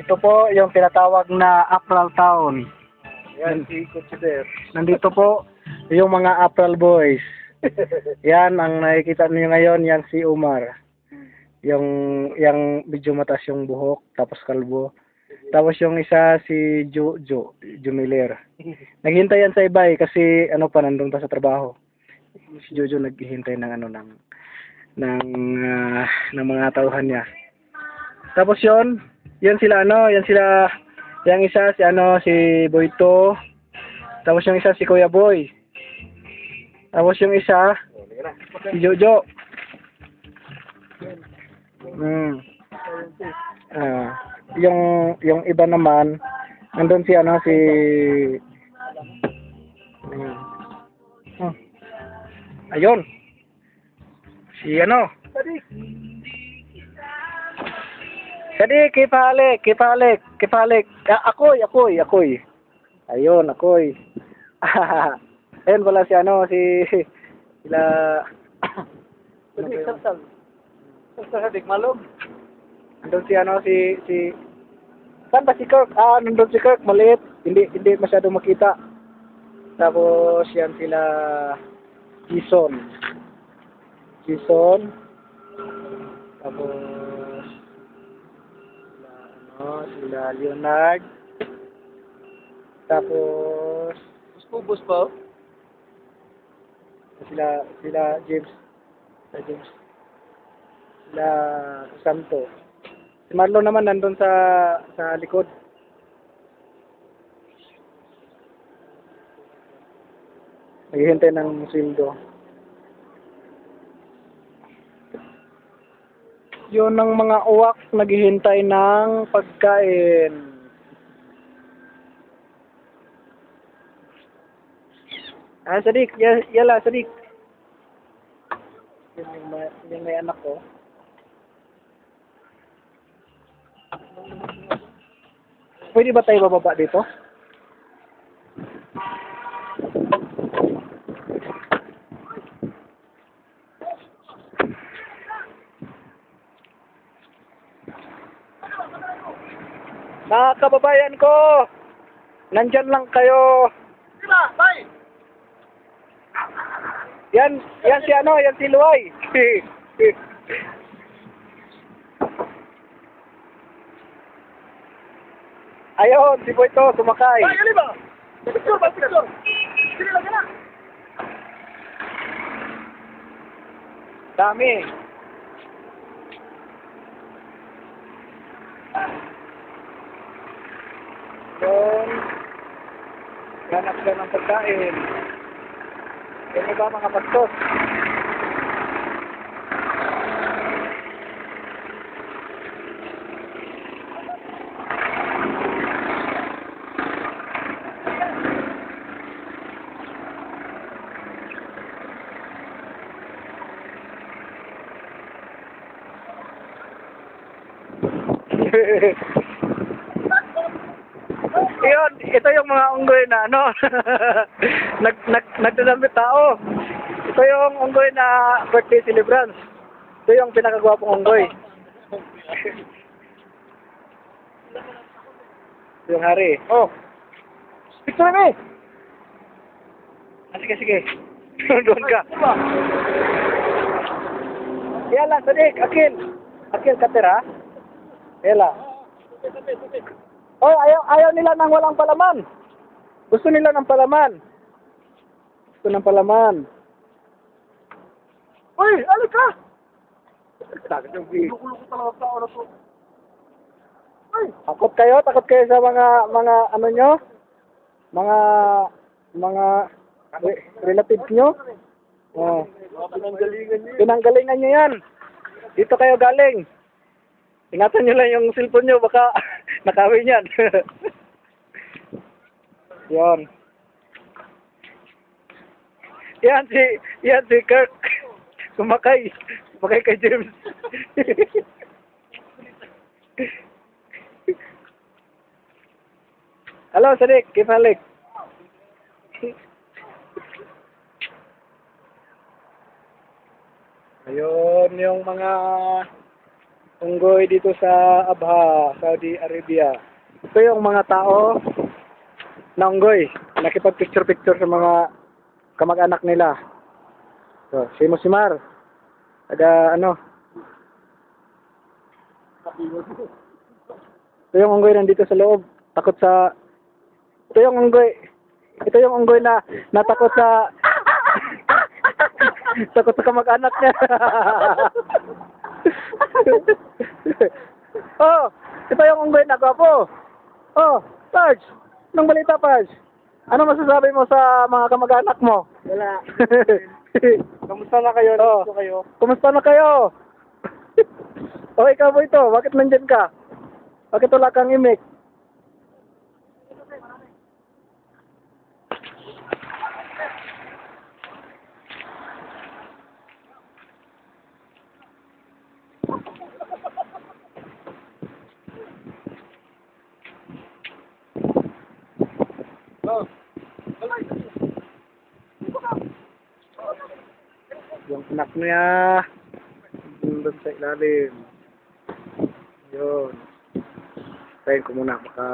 ito po yung tinatawag na April Town. Yan, si Consider. Nandito po yung mga April Boys. Yan ang nakikita niyo ngayon, yan si Umar. Yung medyo matas yung buhok, tapos kalbo. Tapos yung isa si Jumiler. Naghihintay yan sa iba kasi ano pa, nandun pa sa trabaho. Si Jojo naghihintay ng ano ng mga tauhan niya. Tapos yon sila yung isa si Boyto. Tapos yung isa si Kuya Boy. Tapos yung isa si Jojo. Yung iba naman nandun si ayun. Si Sadik, kipalik. Ako'y. Ayun, ako'y. Ayun pala sila Sadik, malog. nandun si saan ba si Kirk? Nandun si Kirk, maliit. Hindi masyado makita. Tapos yan sila Jason. Tapos sila Leonard. Tapos Kubos pa. sila James. Sila Santo. Si Marlon naman nandun sa likod. Naghihintay ng sweldo. Yun ang mga uwak naghihintay ng pagkain. Sadik, yala, Sadik. Yung may anak ko. Pwede ba tayo bababa dito? Mga kababayan ko, nandyan lang kayo. Diba, bye! Yan si Luay. Ayun, si Boyto sumakay. Bye, gali ba? Picture. Sige lang na. Dami. Doon, ganap ka ng pagkain. Yan ba mga pastos? Yun, ito yung mga unggoy na nagdadamit tao. Ito yung unggoy na birthday celebrants. Ito yung pinakagwapong unggoy. Yung hari. Oh. Picture me. Sige. Doon ka. Yala, Sadik, Akil katera. Yala. Oh, ayaw nila ng walang palaman. Gusto nila ng palaman. Uy, alik ka! Takot yung Luko talaga sa oras ko. Ay, takot kayo sa mga ano nyo? Mga relatives nyo? Oh. Pinanggalingan nyo yan. Dito kayo galing. Ingatan nyo lang yung cellphone nyo, baka nakawin yan. Yan. Yan si Kirk. Sumakay kay James. Hello, Sadik. Kifalik. Ayun yung mga unggoy dito sa Abha, Saudi Arabia. Ito yung mga tao na unggoy. Nakipag-picture-picture sa mga kamag-anak nila. So, si Musimar. Taga ano. Ito yung unggoy nandito sa loob. Takot sa... Ito yung unggoy. Ito yung unggoy na natakot sa... takot sa kamag-anak niya. Oh, ito yung unggoy na gwapo. Oh, Sarge. Anong balita, Sarge? Ano masasabi mo sa mga kamag-anak mo? Wala. Kamusta na kayo? Oh, Kamusta kayo? kumusta na kayo? Oh, ikaw po ito. Bakit nandyan ka? Bakit wala kang imik? Oh. Yung anak niya. Doon sa ilalim. Yun. Tayo ko muna. Baka